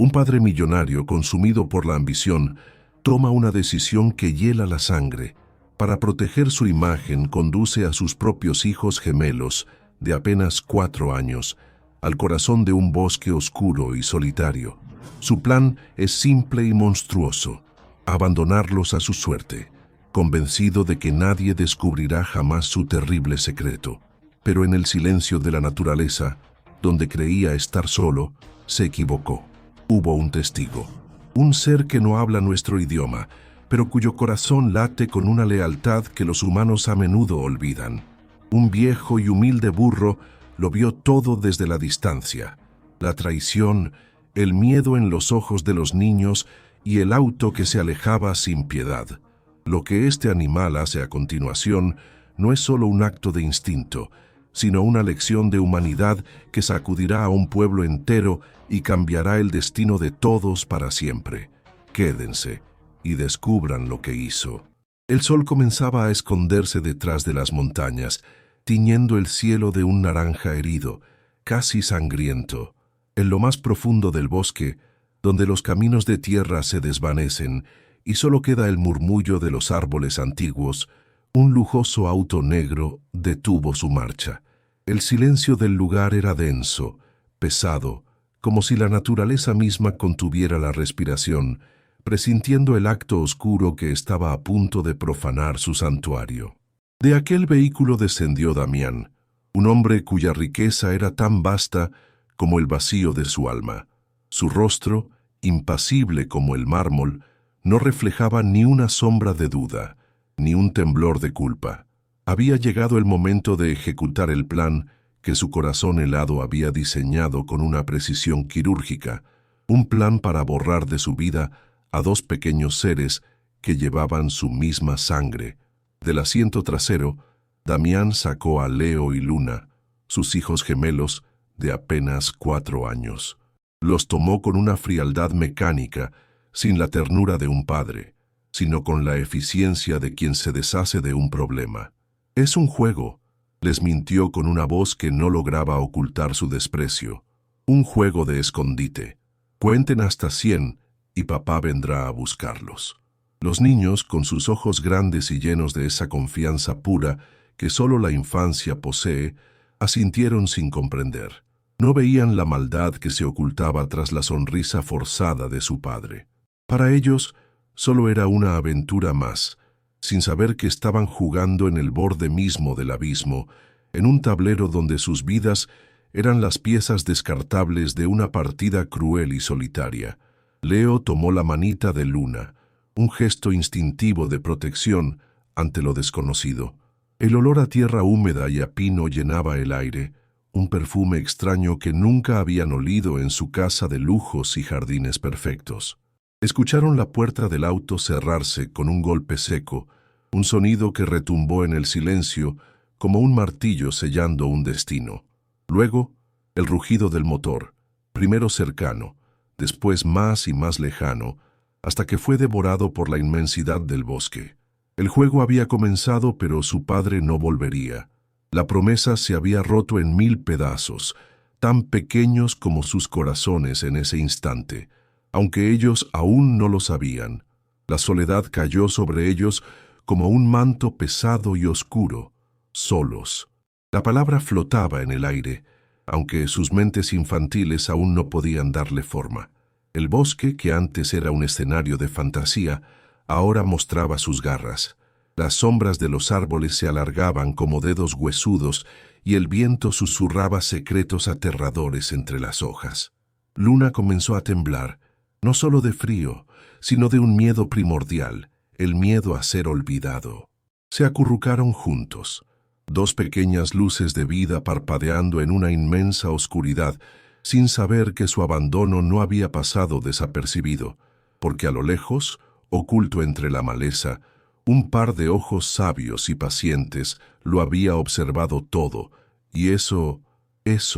Un padre millonario, consumido por la ambición, toma una decisión que hiela la sangre. Para proteger su imagen, conduce a sus propios hijos gemelos, de apenas 4 años, al corazón de un bosque oscuro y solitario. Su plan es simple y monstruoso: abandonarlos a su suerte, convencido de que nadie descubrirá jamás su terrible secreto. Pero en el silencio de la naturaleza, donde creía estar solo, se equivocó. Hubo un testigo, un ser que no habla nuestro idioma, pero cuyo corazón late con una lealtad que los humanos a menudo olvidan. Un viejo y humilde burro lo vio todo desde la distancia: la traición, el miedo en los ojos de los niños y el auto que se alejaba sin piedad. Lo que este animal hace a continuación no es solo un acto de instinto, sino una lección de humanidad que sacudirá a un pueblo entero y cambiará el destino de todos para siempre. Quédense y descubran lo que hizo. El sol comenzaba a esconderse detrás de las montañas, tiñendo el cielo de un naranja herido, casi sangriento. En lo más profundo del bosque, donde los caminos de tierra se desvanecen y solo queda el murmullo de los árboles antiguos, un lujoso auto negro detuvo su marcha. El silencio del lugar era denso, pesado, como si la naturaleza misma contuviera la respiración, presintiendo el acto oscuro que estaba a punto de profanar su santuario. De aquel vehículo descendió Damián, un hombre cuya riqueza era tan vasta como el vacío de su alma. Su rostro, impasible como el mármol, no reflejaba ni una sombra de duda, ni un temblor de culpa. Había llegado el momento de ejecutar el plan que su corazón helado había diseñado con una precisión quirúrgica, un plan para borrar de su vida a 2 pequeños seres que llevaban su misma sangre. Del asiento trasero, Damián sacó a Leo y Luna, sus hijos gemelos de apenas 4 años. Los tomó con una frialdad mecánica, sin la ternura de un padre, sino con la eficiencia de quien se deshace de un problema. «Es un juego», les mintió con una voz que no lograba ocultar su desprecio. «Un juego de escondite. Cuenten hasta 100 y papá vendrá a buscarlos». Los niños, con sus ojos grandes y llenos de esa confianza pura que solo la infancia posee, asintieron sin comprender. No veían la maldad que se ocultaba tras la sonrisa forzada de su padre. Para ellos, solo era una aventura más, sin saber que estaban jugando en el borde mismo del abismo, en un tablero donde sus vidas eran las piezas descartables de una partida cruel y solitaria. Leo tomó la manita de Luna, un gesto instintivo de protección ante lo desconocido. El olor a tierra húmeda y a pino llenaba el aire, un perfume extraño que nunca habían olido en su casa de lujos y jardines perfectos. Escucharon la puerta del auto cerrarse con un golpe seco, un sonido que retumbó en el silencio como un martillo sellando un destino. Luego, el rugido del motor, primero cercano, después más y más lejano, hasta que fue devorado por la inmensidad del bosque. El juego había comenzado, pero su padre no volvería. La promesa se había roto en 1000 pedazos, tan pequeños como sus corazones en ese instante. Aunque ellos aún no lo sabían, la soledad cayó sobre ellos como un manto pesado y oscuro, solos. La palabra flotaba en el aire, aunque sus mentes infantiles aún no podían darle forma. El bosque, que antes era un escenario de fantasía, ahora mostraba sus garras. Las sombras de los árboles se alargaban como dedos huesudos y el viento susurraba secretos aterradores entre las hojas. Luna comenzó a temblar, no solo de frío, sino de un miedo primordial, el miedo a ser olvidado. Se acurrucaron juntos, 2 pequeñas luces de vida parpadeando en una inmensa oscuridad, sin saber que su abandono no había pasado desapercibido, porque a lo lejos, oculto entre la maleza, un par de ojos sabios y pacientes lo había observado todo, y eso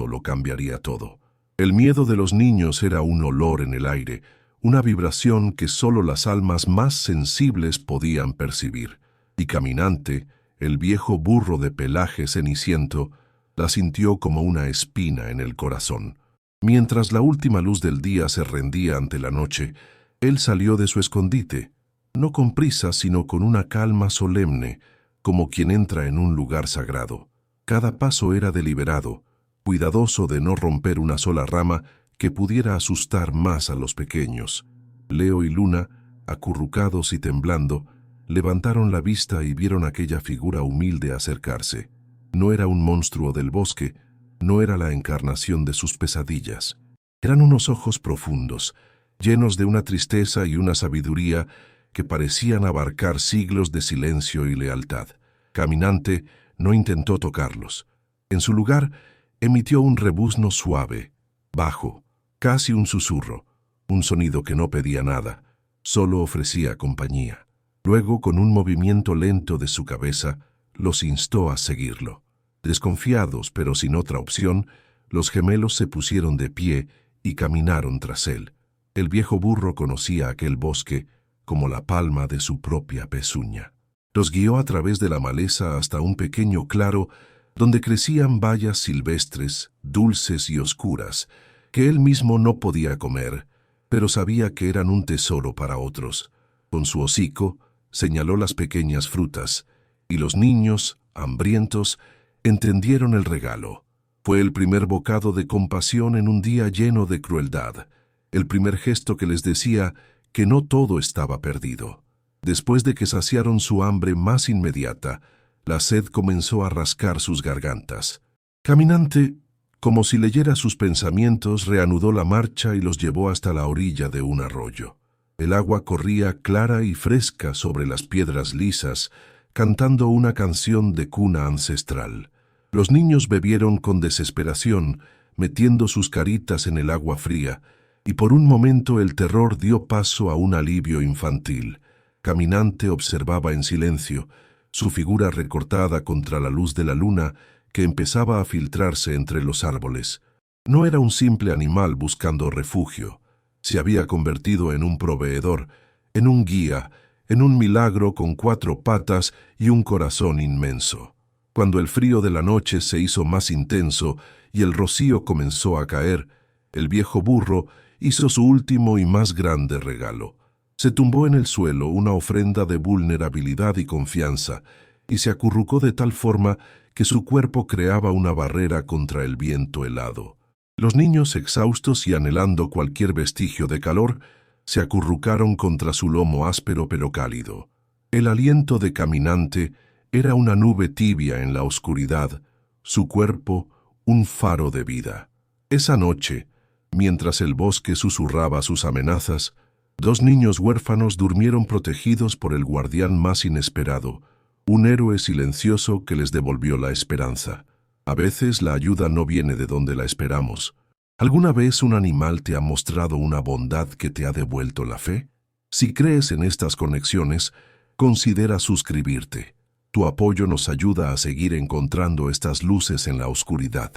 lo cambiaría todo. El miedo de los niños era un olor en el aire, una vibración que solo las almas más sensibles podían percibir. Y Caminante, el viejo burro de pelaje ceniciento, la sintió como una espina en el corazón. Mientras la última luz del día se rendía ante la noche, él salió de su escondite, no con prisa, sino con una calma solemne, como quien entra en un lugar sagrado. Cada paso era deliberado, cuidadoso de no romper una sola rama que pudiera asustar más a los pequeños. Leo y Luna, acurrucados y temblando, levantaron la vista y vieron aquella figura humilde acercarse. No era un monstruo del bosque, no era la encarnación de sus pesadillas. Eran unos ojos profundos, llenos de una tristeza y una sabiduría que parecían abarcar siglos de silencio y lealtad. Caminante no intentó tocarlos. En su lugar, emitió un rebuzno suave, bajo, casi un susurro, un sonido que no pedía nada, solo ofrecía compañía. Luego, con un movimiento lento de su cabeza, los instó a seguirlo. Desconfiados, pero sin otra opción, los gemelos se pusieron de pie y caminaron tras él. El viejo burro conocía aquel bosque como la palma de su propia pezuña. Los guió a través de la maleza hasta un pequeño claro donde crecían bayas silvestres, dulces y oscuras, que él mismo no podía comer, pero sabía que eran un tesoro para otros. Con su hocico señaló las pequeñas frutas, y los niños, hambrientos, entendieron el regalo. Fue el primer bocado de compasión en un día lleno de crueldad, el primer gesto que les decía que no todo estaba perdido. Después de que saciaron su hambre más inmediata, la sed comenzó a rascar sus gargantas. Caminante, como si leyera sus pensamientos, reanudó la marcha y los llevó hasta la orilla de un arroyo. El agua corría clara y fresca sobre las piedras lisas, cantando una canción de cuna ancestral. Los niños bebieron con desesperación, metiendo sus caritas en el agua fría, y por un momento el terror dio paso a un alivio infantil. Caminante observaba en silencio, su figura recortada contra la luz de la luna que empezaba a filtrarse entre los árboles. No era un simple animal buscando refugio. Se había convertido en un proveedor, en un guía, en un milagro con 4 patas y un corazón inmenso. Cuando el frío de la noche se hizo más intenso y el rocío comenzó a caer, el viejo burro hizo su último y más grande regalo. Se tumbó en el suelo una ofrenda de vulnerabilidad y confianza, y se acurrucó de tal forma que su cuerpo creaba una barrera contra el viento helado. Los niños, exhaustos y anhelando cualquier vestigio de calor, se acurrucaron contra su lomo áspero pero cálido. El aliento de Caminante era una nube tibia en la oscuridad, su cuerpo un faro de vida. Esa noche, mientras el bosque susurraba sus amenazas, 2 niños huérfanos durmieron protegidos por el guardián más inesperado, un héroe silencioso que les devolvió la esperanza. A veces la ayuda no viene de donde la esperamos. ¿Alguna vez un animal te ha mostrado una bondad que te ha devuelto la fe? Si crees en estas conexiones, considera suscribirte. Tu apoyo nos ayuda a seguir encontrando estas luces en la oscuridad.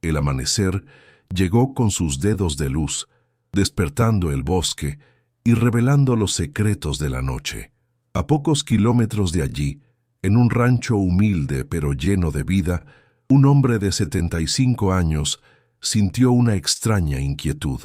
El amanecer llegó con sus dedos de luz, despertando el bosque y revelando los secretos de la noche. A pocos kilómetros de allí, en un rancho humilde pero lleno de vida, un hombre de 75 años sintió una extraña inquietud.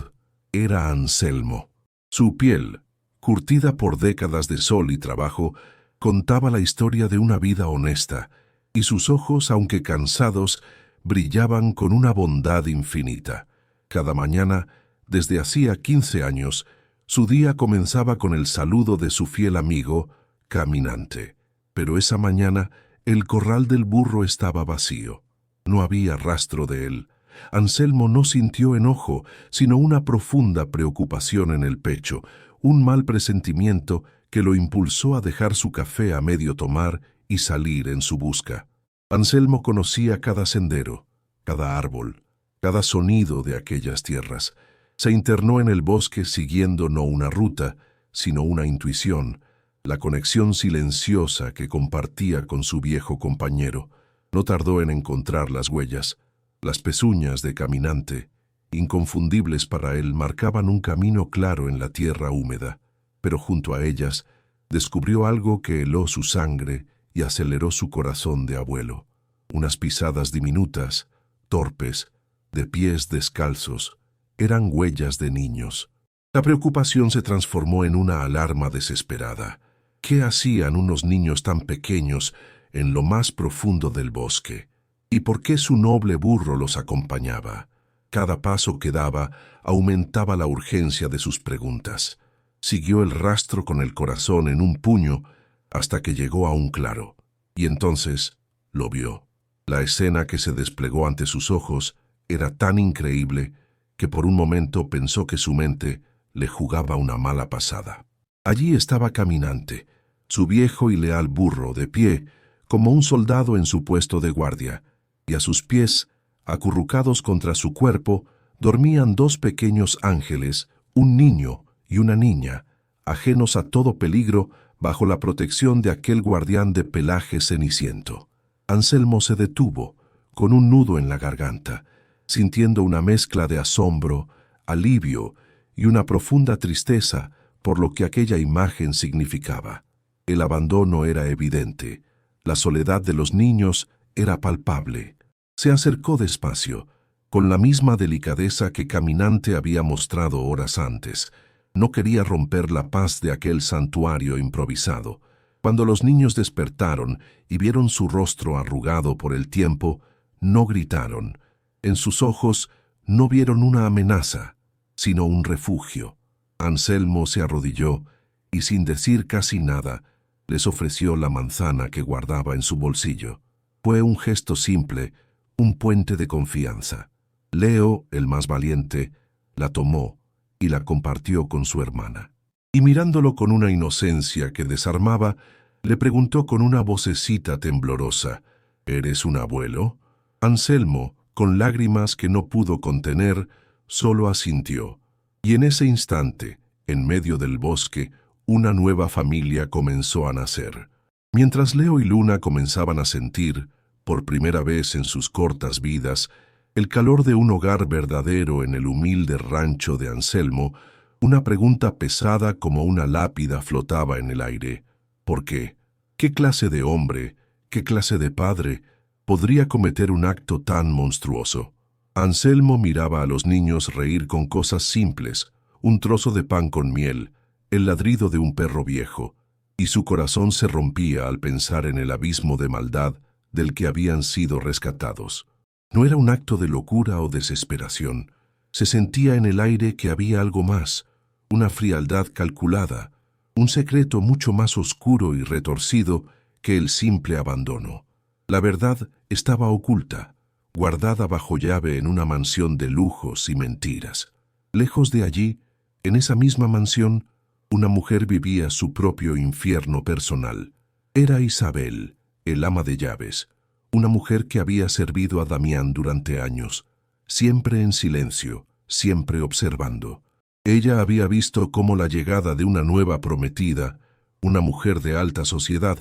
Era Anselmo. Su piel, curtida por décadas de sol y trabajo, contaba la historia de una vida honesta, y sus ojos, aunque cansados, brillaban con una bondad infinita. Cada mañana, desde hacía 15 años, su día comenzaba con el saludo de su fiel amigo, Caminante. Pero esa mañana, el corral del burro estaba vacío. No había rastro de él. Anselmo no sintió enojo, sino una profunda preocupación en el pecho, un mal presentimiento que lo impulsó a dejar su café a medio tomar y salir en su busca. Anselmo conocía cada sendero, cada árbol, cada sonido de aquellas tierras. Se internó en el bosque siguiendo no una ruta, sino una intuición, la conexión silenciosa que compartía con su viejo compañero. No tardó en encontrar las huellas. Las pezuñas de Caminante, inconfundibles para él, marcaban un camino claro en la tierra húmeda, pero junto a ellas descubrió algo que heló su sangre y aceleró su corazón de abuelo. Unas pisadas diminutas, torpes, de pies descalzos, Eran huellas de niños. La preocupación se transformó en una alarma desesperada. ¿Qué hacían unos niños tan pequeños en lo más profundo del bosque? ¿Y por qué su noble burro los acompañaba? Cada paso que daba aumentaba la urgencia de sus preguntas. Siguió el rastro con el corazón en un puño hasta que llegó a un claro. Y entonces lo vio. La escena que se desplegó ante sus ojos era tan increíble que por un momento pensó que su mente le jugaba una mala pasada. Allí estaba Caminante, su viejo y leal burro, de pie, como un soldado en su puesto de guardia, y a sus pies, acurrucados contra su cuerpo, dormían dos pequeños ángeles, un niño y una niña, ajenos a todo peligro bajo la protección de aquel guardián de pelaje ceniciento. Anselmo se detuvo, con un nudo en la garganta, sintiendo una mezcla de asombro, alivio y una profunda tristeza por lo que aquella imagen significaba. El abandono era evidente, la soledad de los niños era palpable. Se acercó despacio, con la misma delicadeza que Caminante había mostrado horas antes. No quería romper la paz de aquel santuario improvisado. Cuando los niños despertaron y vieron su rostro arrugado por el tiempo, no gritaron. En sus ojos no vieron una amenaza, sino un refugio. Anselmo se arrodilló y, sin decir casi nada, les ofreció la manzana que guardaba en su bolsillo. Fue un gesto simple, un puente de confianza. Leo, el más valiente, la tomó y la compartió con su hermana. Y mirándolo con una inocencia que desarmaba, le preguntó con una vocecita temblorosa, ¿eres un abuelo? Anselmo, con lágrimas que no pudo contener, solo asintió. Y en ese instante, en medio del bosque, una nueva familia comenzó a nacer. Mientras Leo y Luna comenzaban a sentir, por primera vez en sus cortas vidas, el calor de un hogar verdadero en el humilde rancho de Anselmo, una pregunta pesada como una lápida flotaba en el aire. ¿Por qué? ¿Qué clase de hombre, qué clase de padre podría cometer un acto tan monstruoso? Anselmo miraba a los niños reír con cosas simples, un trozo de pan con miel, el ladrido de un perro viejo, y su corazón se rompía al pensar en el abismo de maldad del que habían sido rescatados. No era un acto de locura o desesperación. Se sentía en el aire que había algo más, una frialdad calculada, un secreto mucho más oscuro y retorcido que el simple abandono. La verdad estaba oculta, guardada bajo llave en una mansión de lujos y mentiras. Lejos de allí, en esa misma mansión, una mujer vivía su propio infierno personal. Era Isabel, el ama de llaves, una mujer que había servido a Damián durante años, siempre en silencio, siempre observando. Ella había visto cómo la llegada de una nueva prometida, una mujer de alta sociedad,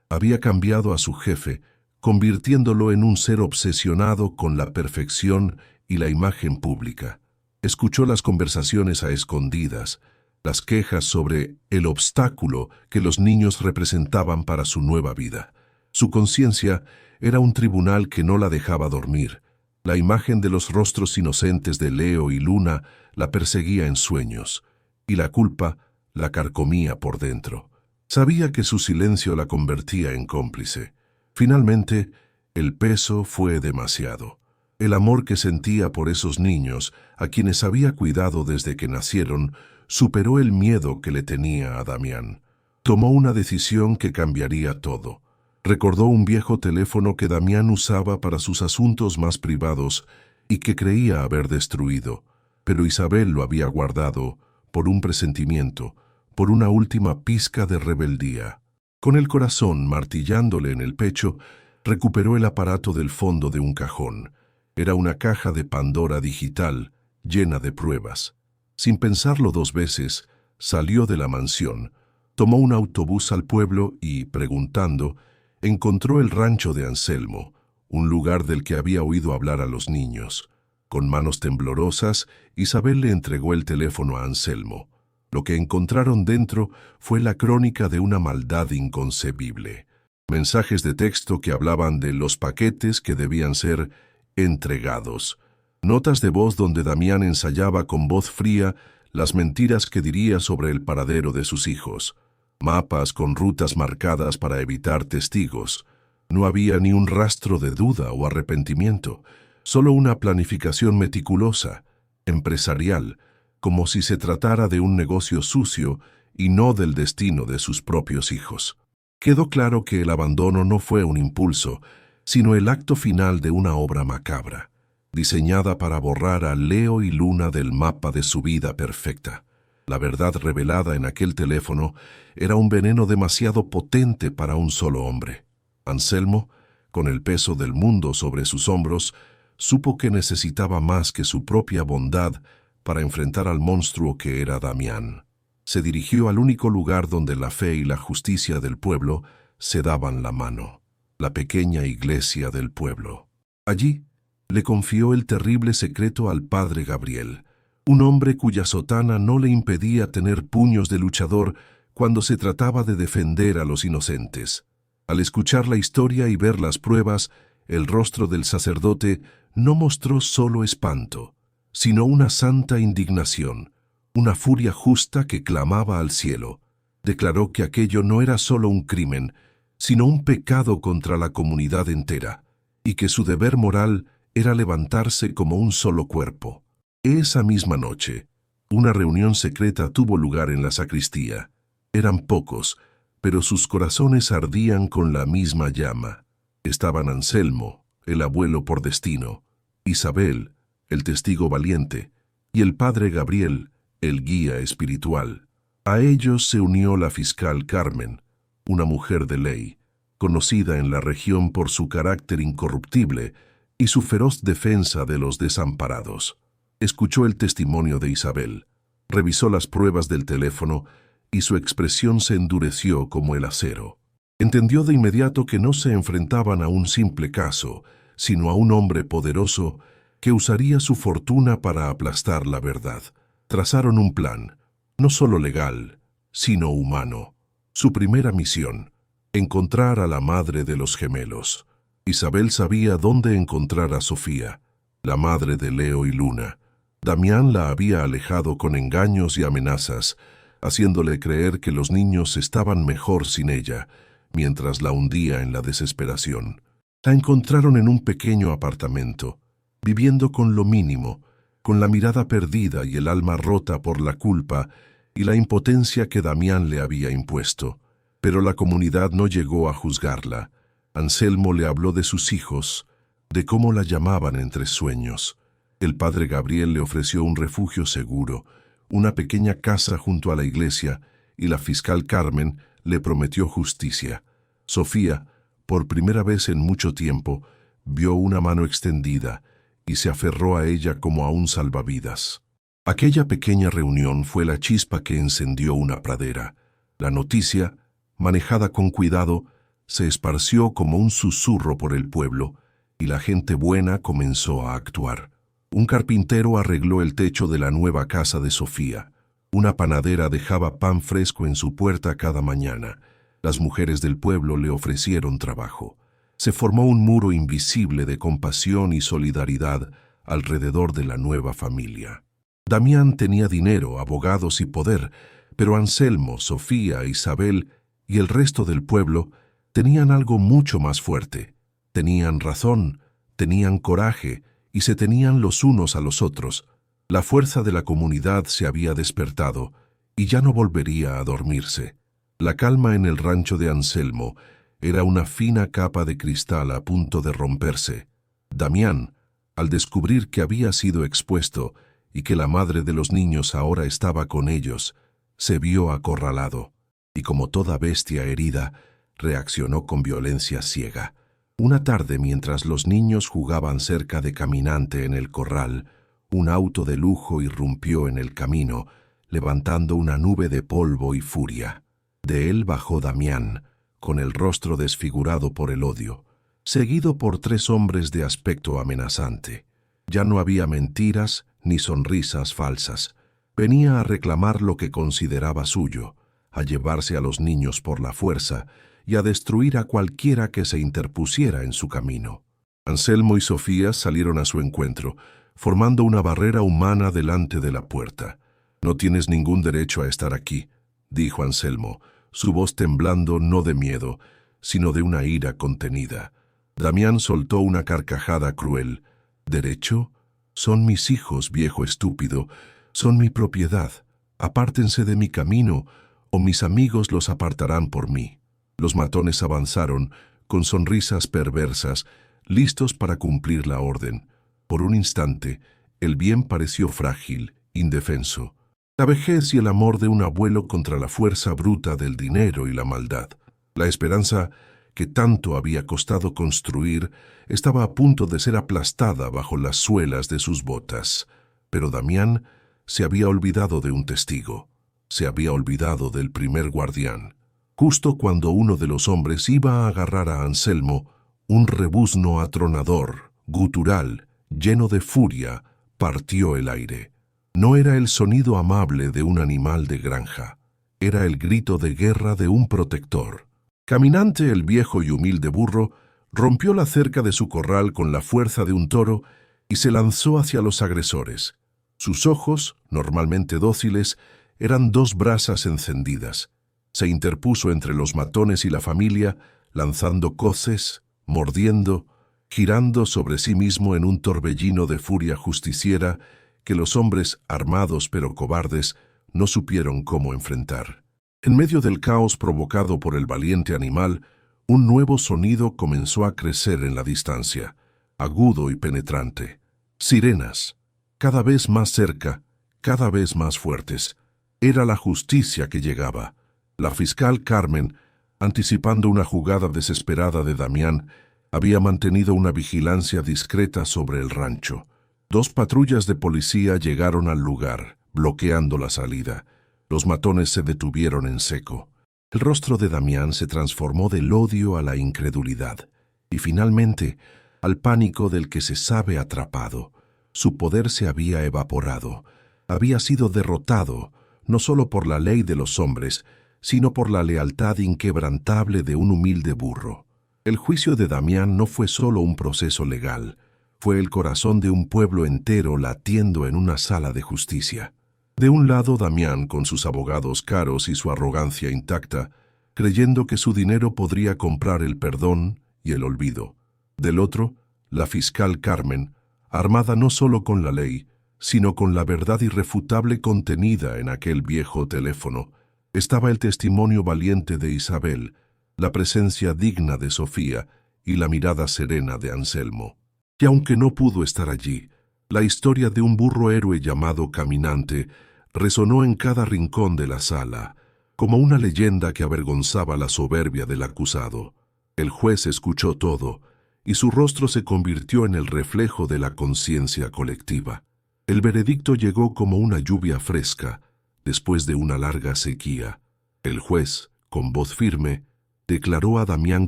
había cambiado a su jefe, convirtiéndolo en un ser obsesionado con la perfección y la imagen pública. Escuchó las conversaciones a escondidas, las quejas sobre el obstáculo que los niños representaban para su nueva vida. Su conciencia era un tribunal que no la dejaba dormir. La imagen de los rostros inocentes de Leo y Luna la perseguía en sueños, y la culpa la carcomía por dentro. Sabía que su silencio la convertía en cómplice. Finalmente, el peso fue demasiado. El amor que sentía por esos niños, a quienes había cuidado desde que nacieron, superó el miedo que le tenía a Damián. Tomó una decisión que cambiaría todo. Recordó un viejo teléfono que Damián usaba para sus asuntos más privados y que creía haber destruido, pero Isabel lo había guardado por un presentimiento, por una última pizca de rebeldía. Con el corazón martillándole en el pecho, recuperó el aparato del fondo de un cajón. Era una caja de Pandora digital, llena de pruebas. Sin pensarlo dos veces, salió de la mansión, tomó un autobús al pueblo y, preguntando, encontró el rancho de Anselmo, un lugar del que había oído hablar a los niños. Con manos temblorosas, Isabel le entregó el teléfono a Anselmo. Lo que encontraron dentro fue la crónica de una maldad inconcebible. Mensajes de texto que hablaban de los paquetes que debían ser entregados, Notas de voz donde Damián ensayaba con voz fría las mentiras que diría sobre el paradero de sus hijos. Mapas con rutas marcadas para evitar testigos. No había ni un rastro de duda o arrepentimiento, solo una planificación meticulosa, empresarial, como si se tratara de un negocio sucio y no del destino de sus propios hijos. Quedó claro que el abandono no fue un impulso, sino el acto final de una obra macabra, diseñada para borrar a Leo y Luna del mapa de su vida perfecta. La verdad revelada en aquel teléfono era un veneno demasiado potente para un solo hombre. Anselmo, con el peso del mundo sobre sus hombros, supo que necesitaba más que su propia bondad para enfrentar al monstruo que era Damián. Se dirigió al único lugar donde la fe y la justicia del pueblo se daban la mano, la pequeña iglesia del pueblo. Allí le confió el terrible secreto al padre Gabriel, un hombre cuya sotana no le impedía tener puños de luchador cuando se trataba de defender a los inocentes. Al escuchar la historia y ver las pruebas, el rostro del sacerdote no mostró solo espanto, sino una santa indignación, una furia justa que clamaba al cielo. Declaró que aquello no era solo un crimen, sino un pecado contra la comunidad entera, y que su deber moral era levantarse como un solo cuerpo. Esa misma noche, una reunión secreta tuvo lugar en la sacristía. Eran pocos, pero sus corazones ardían con la misma llama. Estaban Anselmo, el abuelo por destino, Isabel, el testigo valiente, y el padre Gabriel, el guía espiritual. A ellos se unió la fiscal Carmen, una mujer de ley, conocida en la región por su carácter incorruptible y su feroz defensa de los desamparados. Escuchó el testimonio de Isabel, revisó las pruebas del teléfono y su expresión se endureció como el acero. Entendió de inmediato que no se enfrentaban a un simple caso, sino a un hombre poderoso que usaría su fortuna para aplastar la verdad. Trazaron un plan, no solo legal, sino humano. Su primera misión, encontrar a la madre de los gemelos. Isabel sabía dónde encontrar a Sofía, la madre de Leo y Luna. Damián la había alejado con engaños y amenazas, haciéndole creer que los niños estaban mejor sin ella, mientras la hundía en la desesperación. La encontraron en un pequeño apartamento, viviendo con lo mínimo, con la mirada perdida y el alma rota por la culpa y la impotencia que Damián le había impuesto. Pero la comunidad no llegó a juzgarla. Anselmo le habló de sus hijos, de cómo la llamaban entre sueños. El padre Gabriel le ofreció un refugio seguro, una pequeña casa junto a la iglesia, y la fiscal Carmen le prometió justicia. Sofía, por primera vez en mucho tiempo, vio una mano extendida y se aferró a ella como a un salvavidas. Aquella pequeña reunión fue la chispa que encendió una pradera. La noticia, manejada con cuidado, se esparció como un susurro por el pueblo, y la gente buena comenzó a actuar. Un carpintero arregló el techo de la nueva casa de Sofía. Una panadera dejaba pan fresco en su puerta cada mañana. Las mujeres del pueblo le ofrecieron trabajo. Se formó un muro invisible de compasión y solidaridad alrededor de la nueva familia. Damián tenía dinero, abogados y poder, pero Anselmo, Sofía, Isabel y el resto del pueblo tenían algo mucho más fuerte. Tenían razón, tenían coraje y se tenían los unos a los otros. La fuerza de la comunidad se había despertado y ya no volvería a dormirse. La calma en el rancho de Anselmo era una fina capa de cristal a punto de romperse. Damián, al descubrir que había sido expuesto y que la madre de los niños ahora estaba con ellos, se vio acorralado y, como toda bestia herida, reaccionó con violencia ciega. Una tarde, mientras los niños jugaban cerca de Caminante en el corral, un auto de lujo irrumpió en el camino, levantando una nube de polvo y furia. De él bajó Damián, con el rostro desfigurado por el odio, seguido por 3 hombres de aspecto amenazante. Ya no había mentiras ni sonrisas falsas. Venía a reclamar lo que consideraba suyo, a llevarse a los niños por la fuerza y a destruir a cualquiera que se interpusiera en su camino. Anselmo y Sofía salieron a su encuentro, formando una barrera humana delante de la puerta. «No tienes ningún derecho a estar aquí», dijo Anselmo, su voz temblando no de miedo, sino de una ira contenida. Damián soltó una carcajada cruel. «¿Derecho? Son mis hijos, viejo estúpido, son mi propiedad. Apártense de mi camino, o mis amigos los apartarán por mí». Los matones avanzaron, con sonrisas perversas, listos para cumplir la orden. Por un instante, el bien pareció frágil, indefenso. La vejez y el amor de un abuelo contra la fuerza bruta del dinero y la maldad. La esperanza que tanto había costado construir estaba a punto de ser aplastada bajo las suelas de sus botas. Pero Damián se había olvidado de un testigo. Se había olvidado del primer guardián. Justo cuando uno de los hombres iba a agarrar a Anselmo, un rebuzno atronador, gutural, lleno de furia, partió el aire. No era el sonido amable de un animal de granja. Era el grito de guerra de un protector. Caminante, el viejo y humilde burro, rompió la cerca de su corral con la fuerza de un toro y se lanzó hacia los agresores. Sus ojos, normalmente dóciles, eran dos brasas encendidas. Se interpuso entre los matones y la familia, lanzando coces, mordiendo, girando sobre sí mismo en un torbellino de furia justiciera que los hombres, armados pero cobardes, no supieron cómo enfrentar. En medio del caos provocado por el valiente animal, un nuevo sonido comenzó a crecer en la distancia, agudo y penetrante. Sirenas, cada vez más cerca, cada vez más fuertes. Era la justicia que llegaba. La fiscal Carmen, anticipando una jugada desesperada de Damián, había mantenido una vigilancia discreta sobre el rancho. 2 patrullas de policía llegaron al lugar, bloqueando la salida. Los matones se detuvieron en seco. El rostro de Damián se transformó del odio a la incredulidad y finalmente al pánico del que se sabe atrapado. Su poder se había evaporado. Había sido derrotado no solo por la ley de los hombres, sino por la lealtad inquebrantable de un humilde burro. El juicio de Damián no fue solo un proceso legal, fue el corazón de un pueblo entero latiendo en una sala de justicia. De un lado Damián con sus abogados caros y su arrogancia intacta, creyendo que su dinero podría comprar el perdón y el olvido. Del otro, la fiscal Carmen, armada no solo con la ley, sino con la verdad irrefutable contenida en aquel viejo teléfono. Estaba el testimonio valiente de Isabel, la presencia digna de Sofía y la mirada serena de Anselmo. Y aunque no pudo estar allí, la historia de un burro héroe llamado Caminante resonó en cada rincón de la sala, como una leyenda que avergonzaba la soberbia del acusado. El juez escuchó todo, y su rostro se convirtió en el reflejo de la conciencia colectiva. El veredicto llegó como una lluvia fresca, después de una larga sequía. El juez, con voz firme, declaró a Damián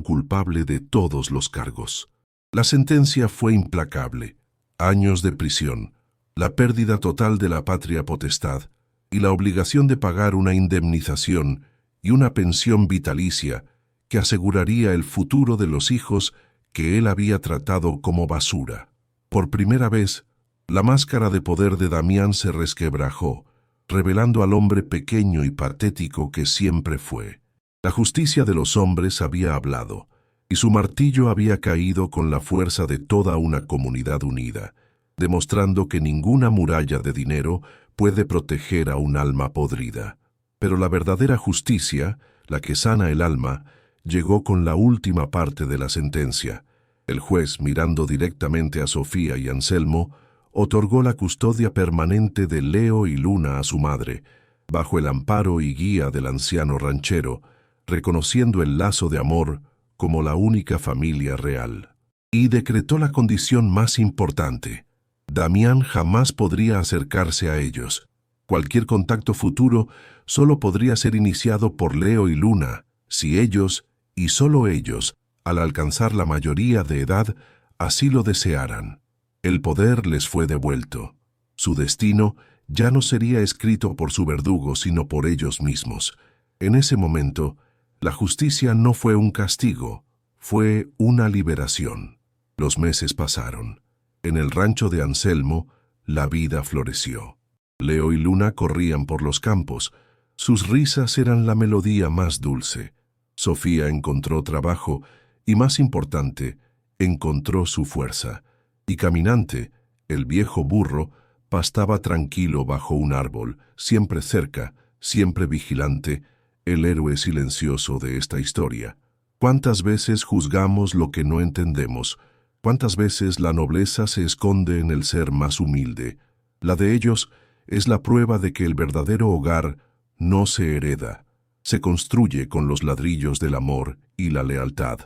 culpable de todos los cargos. La sentencia fue implacable: años de prisión, la pérdida total de la patria potestad y la obligación de pagar una indemnización y una pensión vitalicia que aseguraría el futuro de los hijos que él había tratado como basura. Por primera vez, la máscara de poder de Damián se resquebrajó, revelando al hombre pequeño y patético que siempre fue. La justicia de los hombres había hablado, y su martillo había caído con la fuerza de toda una comunidad unida, demostrando que ninguna muralla de dinero puede proteger a un alma podrida. Pero la verdadera justicia, la que sana el alma, llegó con la última parte de la sentencia. El juez, mirando directamente a Sofía y Anselmo, otorgó la custodia permanente de Leo y Luna a su madre, bajo el amparo y guía del anciano ranchero, reconociendo el lazo de amor como la única familia real. Y decretó la condición más importante: Damián jamás podría acercarse a ellos. Cualquier contacto futuro solo podría ser iniciado por Leo y Luna, si ellos, y solo ellos, al alcanzar la mayoría de edad, así lo desearan. El poder les fue devuelto. Su destino ya no sería escrito por su verdugo, sino por ellos mismos. En ese momento, la justicia no fue un castigo, fue una liberación. Los meses pasaron. En el rancho de Anselmo, la vida floreció. Leo y Luna corrían por los campos. Sus risas eran la melodía más dulce. Sofía encontró trabajo y, más importante, encontró su fuerza. Y Caminante, el viejo burro, pastaba tranquilo bajo un árbol, siempre cerca, siempre vigilante, el héroe silencioso de esta historia. ¿Cuántas veces juzgamos lo que no entendemos? ¿Cuántas veces la nobleza se esconde en el ser más humilde? La de ellos es la prueba de que el verdadero hogar no se hereda, se construye con los ladrillos del amor y la lealtad.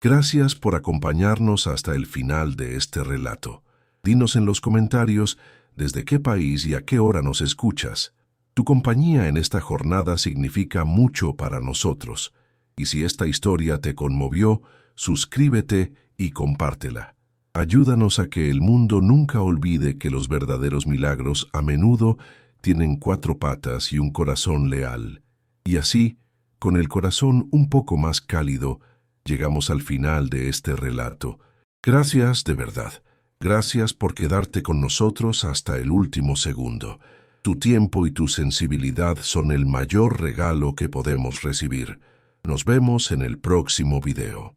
Gracias por acompañarnos hasta el final de este relato. Dinos en los comentarios desde qué país y a qué hora nos escuchas. Tu compañía en esta jornada significa mucho para nosotros. Y si esta historia te conmovió, suscríbete y compártela. Ayúdanos a que el mundo nunca olvide que los verdaderos milagros a menudo tienen 4 patas y un corazón leal. Y así, con el corazón un poco más cálido, llegamos al final de este relato. Gracias de verdad. Gracias por quedarte con nosotros hasta el último segundo. Tu tiempo y tu sensibilidad son el mayor regalo que podemos recibir. Nos vemos en el próximo video.